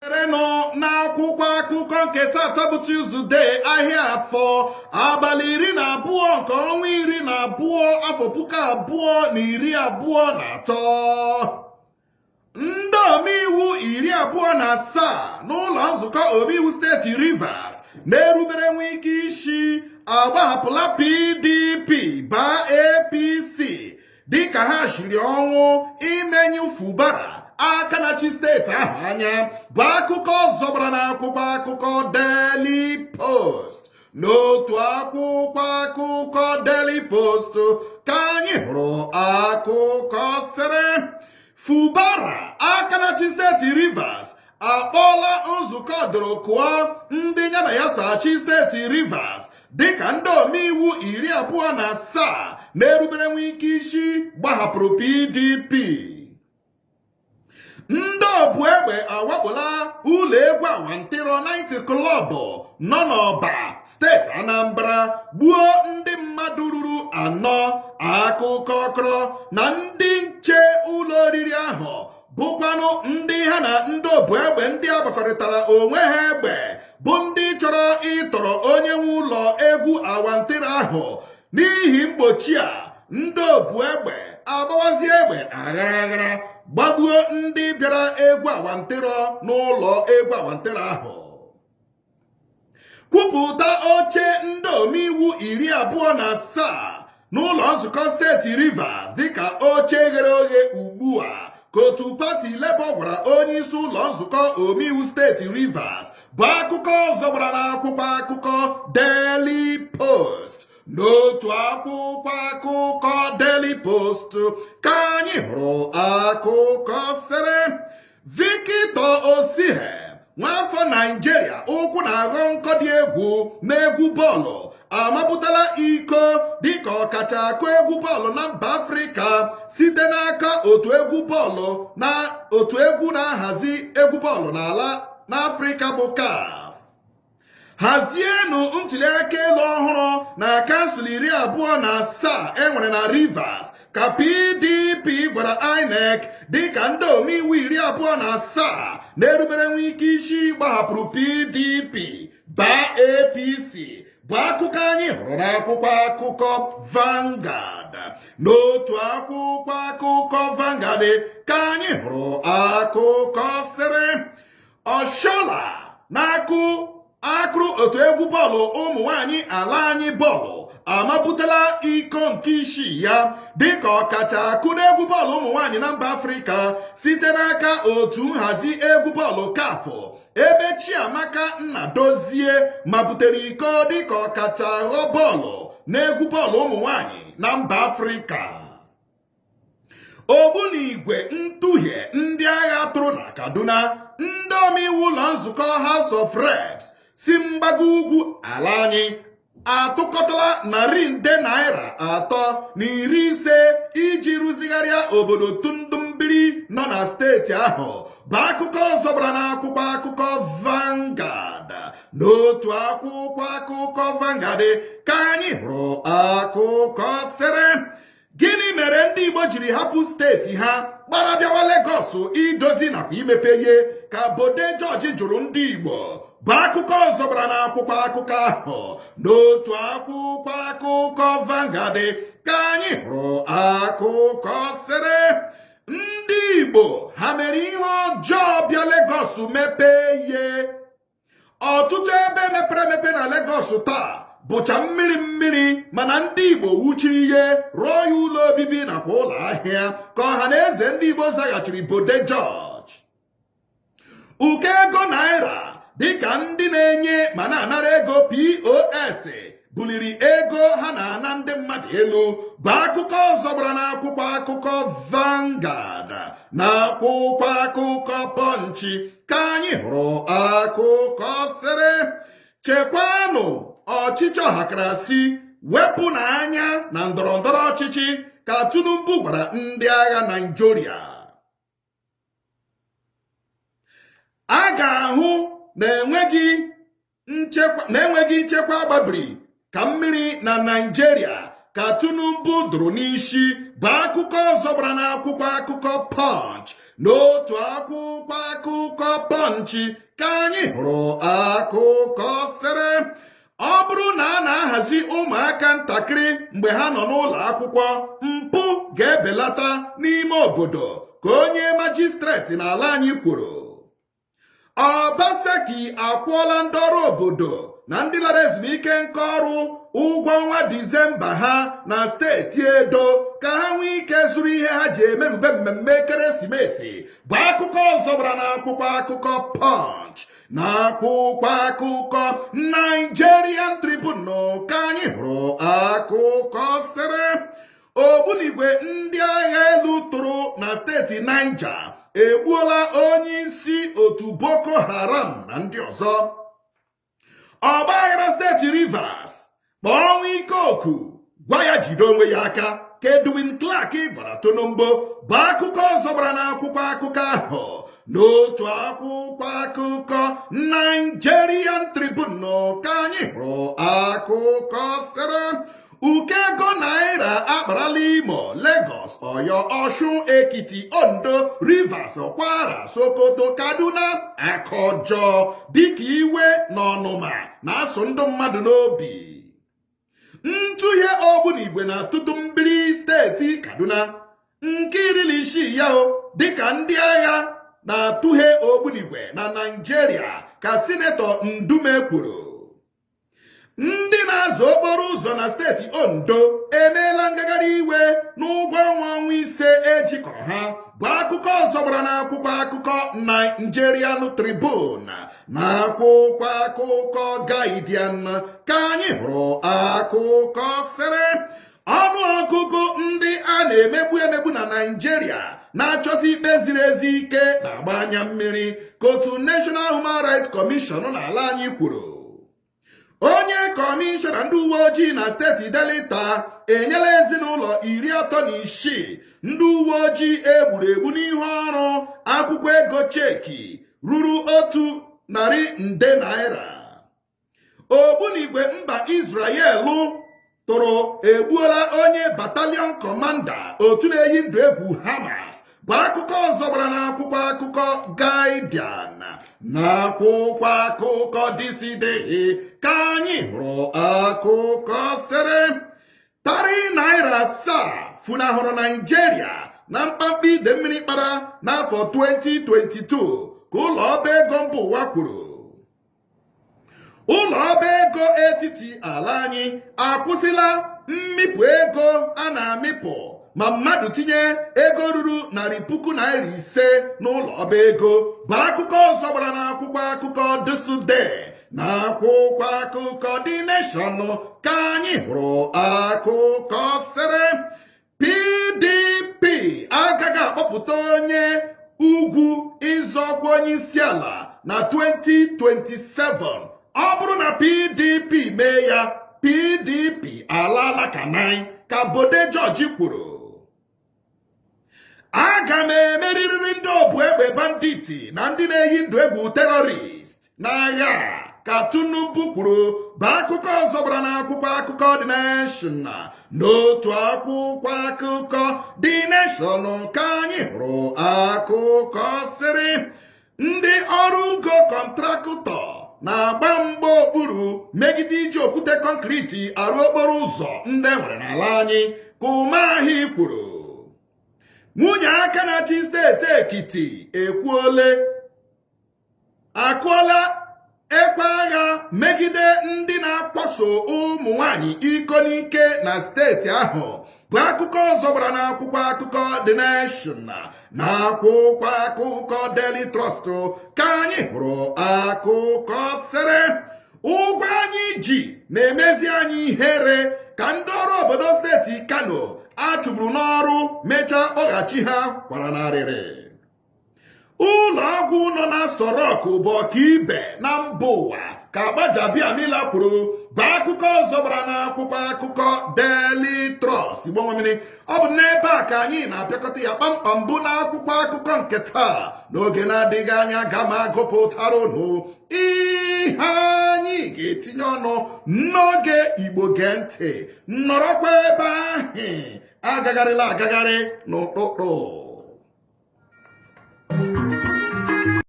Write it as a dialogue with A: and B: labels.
A: Erenụ n'akwụkwọ akụkọ nke tata bụ Tuzdee ahịa afọ abalị 12 nke ọnwa 12 afọ 2023. Ndị omeiwu 27 n'ụlọ nzukọ omeiwu steeti Rivers na-erubere nwe ike isi agbahapụla PDP baa APC dịka ha shiri ọnwụ imenyu Fubara aka na-achị steeti ahụ anya, bụ akụkọ zọbara n'akwụkwọ akụkọ Daily Post. N'otu akwụkwọ akụkọ Daily Post ka anyị hụrụ akụkọ sịrị Fubara aka na-achị steeti Rivers akpọọla nzukọ dọrọkụọ ndị ya na ya so achị steeti Rivers dịka ndị omeiwu 27 na-erubere nwe ike isi gbahapụrụ PDP. Ndị obu egbe awakpola ụlọ egwu Awantịrọ Night Club nọ n'Ọba steeti Anambra, gbuo ndị mmadụ ruru 4. Akụkọ kọrọ na ndị nche ụlọ oriri ahụ bụkwanụ ndị ha na ndị obu egbe ndị agbakọrịtara onwe ha egbe, bụ ndị chọrọ ịtọrọ onye nwe ụlọ egwu Awantịrọ ahụ. N'ihi mgbochi a, ndị obu egbe agbawazie egbe aghara aghara gbagbuo ndị bịara egwu Awantịrọ n'ụlọ egwu Awantịrọ ahụ. Kwupụta oche ndị omeiwu 27 n'ụlọ nzukọ steeti Rivers dịka oche ghere oghe ugbu a, ka otu pati Labour gwara onye isi ụlọ nzukọ omeiwu steeti Rivers, bụ akụkọ zọgbara n'akwụkwọ akụkọ Daily Post. N'otu akwụkwọ akụkọ Daily Post ka anyị hụrụ akụkọ sịrị Victor Osimhen, nwafọ Naijiria ụkwụ na-aghọ nkọ dị egwu n'egwu bọọlụ, amapụtala iko dịka ọkacha akụ egwu bọọlụ na mba Afrịka site n'aka otu egwu na-ahazi egwu bọọlụ n'ala n'Afrịka bụ CAF. Hazienụ ntuliaka elu ọhụrụ na kansụl 27 enwere na Rivers, ka PDP gwara INEC dịka ndị omeiwu 27 na-erubere nwe ike isi gbahapụrụ PDP baa APC, bụ akụkọ anyị hụrụ n'akwụkwọ akụkọ Vanguard. N'otu akwụkwọ akụkọ Vanguard ka anyị hụrụ akụkọ sịrị Oshola akụrụ otu egwu bọọlụ ụmụ nwanyị ala anyị bọọlụ amapụtala iko nke 6 ya dịka ọkacha akụ n'egwu bọọlụ ụmụ nwanyị na mba Afrịka site n'aka otu nhazi egwu bọọlụ CAF, ebe Chiamaka Nnadozie mabutere iko dịka ọkacha aghọ bọọlụ n'egwu bọọlụ ụmụ nwanyị na mba Afrịka. Ogbunigwe ntụhie ndị agha tụrụ na Kaduna, ndị omeiwu ụlọ nzukọ House of Reps si mgbago ugwu ala anyị atụkọtala $350 iji rụzigharịa obodo Tundumbiri nọ na steeti ahụ, bụ akụkọ zọbara n'akwụkwọ akụkọ Vanguard. N'otu akwụkwọ akụkọ Vanguard ka anyị hụrụ akụkọ sịrị gịnị mere ndị Igbo jiri hapụ steeti ha gbara bịawa Lagos idozi nakwa imepe ihe, ka Bode George jụrụ ndị Igbo, bụ akụkọ zọbara n'akwụkwọ akụkọ ahụ. N'otu akwụkwọ akụkọ Vanguard ka anyị hụrụ akụkọ sịrị ndị Igbo ha mere ihe ọjọọ bịa Lagos mepee ihe. Ọtụtụ ebe mepere emepe na Lagos taa bụcha mmiri, mana ndị Igbo wuchiri ihe rụọ ya ụlọ obibi nakwa ụlọ ahịa, ka ọha na eze ndị Igbo zaghachiri Bode George. Ụkọ ego naira dịka ndị na-enye ma na-anara ego POS buliri ego ha na-ana ndị mmadụ elu, bụ akụkọ zọgbara n'akwụkwọ akụkọ Vanguard. Na akwụkwọ akụkọ Punch ka anyị hụrụ akụkọ sịrị chekwanụ ọchịchị ọhakarasị, wepụ n'anya na ndọrọ ndọrọ ọchịchị, ka Tinubu gwara ndị agha Naịjirịa. A ga-ahụ na enweghị nchekwa gbabiri ka mmiri na Naịjirịa, ka Tinubu dụrụ n'isi, bụ akụkọ zọbara n'akwụkwọ akụkọ Punch. n'otu akwụkwọ akụkọ Pọnchị ka anyị hụrụ akụkọ sịrị ọ bụrụ na a na-ahazi ụmụaka ntakịrị mgbe ha nọ n'ụlọ akwụkwọ, mpụ ga-ebelata n'ime obodo ka onye majistreti n'ala anyị kwuru. Obaseki akwụọla ndị ọrụ obodo na ndị lara ezumike nka ọrụ ụgwọ ọnwa Disemba ha na steeti Edo ka ha nwee ike zụrụ ihe ha ji emerube mmemme ekeresimesi, bụ akụkọ ọzọ gbara n'akwụkwọ akụkọ Punch na akwụkwọ akụkọ Nigerian Tribune ka anyị hụrụ akụkọ sịrị ogbunigwe ndị agha elu tụrụ na steeti Niger egbuola onye isi otu Boko Haram na ndị ọzọ. Ọgbaghara steeti Rivers kpọọ Wike oku gwa ya jide onwe ya aka ka Edwin Clark gwara Tinubu, bụ akụkọ ọzọ gbara n'akwụkwọ akụkọ ahụ. N'otu akwụkwọ akụkọ Nigerian Tribune ka anyị hụrụ akụkọ sịrị uke ego naira akparala Imo, Lagos, Oyo, Osun, Ekiti, Ondo, Rivers, Kwara, Sokoto, Kaduna aka ọjọọ dịka iwe na ọnụma na-asụ ndụ mmadụ n'obi. Ntụghe ogbunigwe na Tutumbiri steeti Kaduna nke 16 ya dịka ndị agha na-atụghe ogbunigwe na Naịjirịa ka Sinetọ Ndume kwuru. Ndị na-azọ okporo ụzọ na steeti Ondo emeela ngagharị iwe n'ụgwọ ọnwa 5 ejikọrọ ha, bụ akụkọ ọzọ gbara n'akwụkwọ akụkọ Nigerian Tribune na akwụkwọ akụkọ Guardian ka anyị hụrụ akụkọ sịrị ọnụọgụgụ ndị a na-emegbu na Naịjirịa na-achọsi ikpe ziri ezi ike na-agba anya mmiri ka otu National Human Rights Commission n'ala anyị kwuru. Onye kọmishọna ndị uwe ojii na steeti Delta enyela ezinụlọ 36 ndị uwe ojii egburu egbu n'ihu ọrụ akwụkwọ ego cheki ruru 100 nde naira. Ogbunigwe mba Israel tụrụ egbuola onye batalion kọmanda otu na-eyi ndụ egwu Hamas, bụ akụkọ ọzọ gbara n'akwụkwọ akụkọ Guardian na akwụkwọ akụkọ Diside ka anyị hụrụ akụkọ sịrị tarị naira 7 funahụrụ Naịjirịa na mkpamkpa ide mmiri kpara n'afọ 2022 ka ụlọ ọba ego mba ụwa kwuru. Ụlọ ọba ego etiti ala anyị akwụsịla mmịpụ ego a na-amịpụ ma mmadụ tinye ego ruru 100,000 n'ụlọ ọba ego, bụ akụkọ ọzọ gbara n'akwụkwọ akụkọ Disude na akwụkwọ akụkọ The Nation ka anyị hụrụ akụkọ sịrị PDP agaghị akpọpụta onye ugwu ịzọkwa onye isi ala na 2027. Ọ bụrụ na PDP mee ya, PDP alaala kanai, ka Bode George kwuru. Aga m emerịrị ndị obu egbe banditi na ndị na-eyi ndụ egwu terrorist n'agha, ka Tinubu kwuru, bụ akụkọ ọzọ gbara n'akwụkwọ akụkọ The Nation. N'otu akwụkwọ akụkọ The Nation ka anyị hụrụ akụkọ sịrị ndị ọrụ ngo kọntraktọ na-agba mgba okpuru megide iji okwute kọnkriti arụ okporo ụzọ ndị nwere n'ala anyị, ka Umeahị kwuru. Nwunye aka na-achị steeti Ekiti akụọla ekwe agha megide ndị na-akwaso ụmụ nwanyị iko n'ike na steeti ahụ, bụ akụkọ ọzọ gbara n'akwụkwọ akụkọ The Nation na akwụkwọ akụkọ Daily Trust ka anyị hụrụ akụkọ sịrị ụgwọ anyị ji na-emezi anyị ihere ka ndị ọrụ obodo steeti Kano achụgburu n'ọrụ mechaa kpọghachi ha kwara n'arịrị. Ụlọ ọgwụ nọ na Sorok bụ ọkaibe na mba ụwa ka Gbajabiamila kwuru, bụ akụkọ ọzọ gbara n'akwụkwọ akụkọ Daily Trust. Igbo nwamini, ọ bụ n'ebe a ka anyị na-apịakọta ya kpamkpam bụ n'akwụkwọ akụkọ nke taa. N'oge na-adịghị anya ga m agụpụtara unu ihe anyị ga-etinye ọnụ n'oge Igbo gee ntị. Nọrọkwa ebe ahụ agagharịla agagharị n'ụtụtụ.